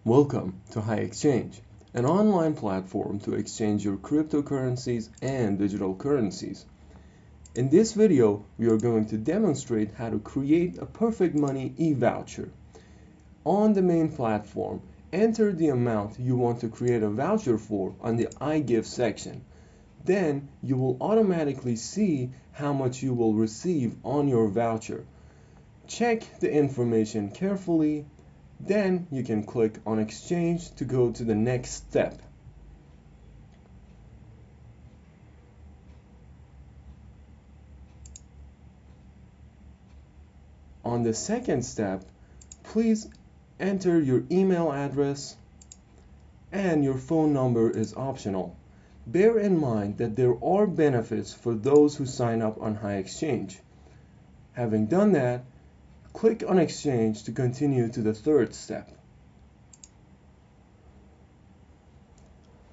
Welcome to HiExchange, an online platform to exchange your cryptocurrencies and digital currencies. In this video, we are going to demonstrate how to create a perfect money e-voucher. On the main platform, enter the amount you want to create a voucher for on the I give section. Then you will automatically see how much you will receive on your voucher. Check the information carefully. Then you can click on Exchange to go to the next step. On the second step, please enter your email address, and your phone number is optional. Bear in mind that there are benefits for those who sign up on HiExchange. Having done that, click on Exchange to continue to the third step.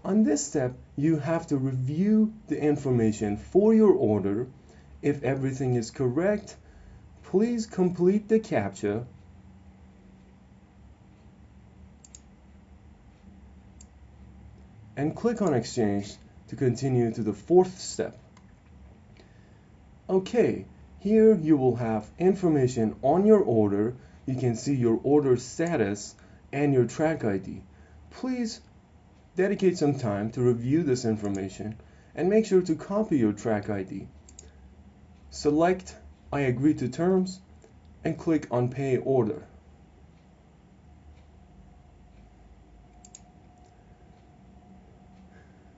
On this step, you have to review the information for your order. If everything is correct, please complete the CAPTCHA and click on Exchange to continue to the fourth step. Okay. Here you will have information on your order. You can see your order status and your track ID. Please dedicate some time to review this information and make sure to copy your track ID. Select I agree to terms and click on Pay Order.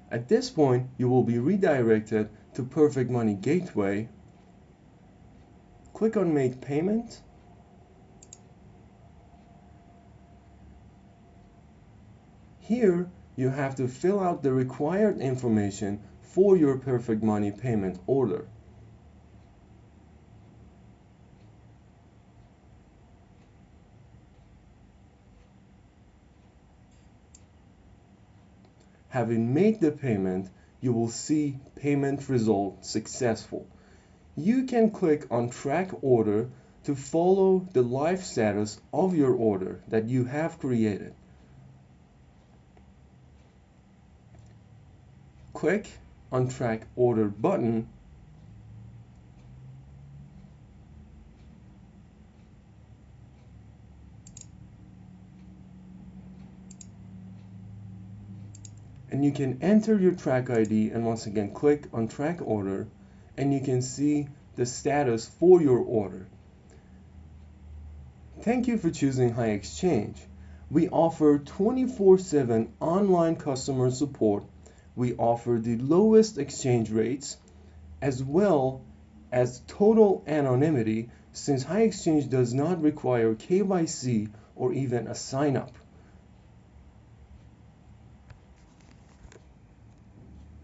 At this point, you will be redirected to Perfect Money Gateway. Click on Make Payment. Here, you have to fill out the required information for your Perfect Money payment order. Having made the payment, you will see payment result successful. You can click on Track Order to follow the live status of your order that you have created. Click on Track Order button and you can enter your track ID and once again click on Track Order, and you can see the status for your order. Thank you for choosing HiExchange. We offer 24/7 online customer support. We offer the lowest exchange rates as well as total anonymity, since HiExchange does not require KYC or even a sign-up.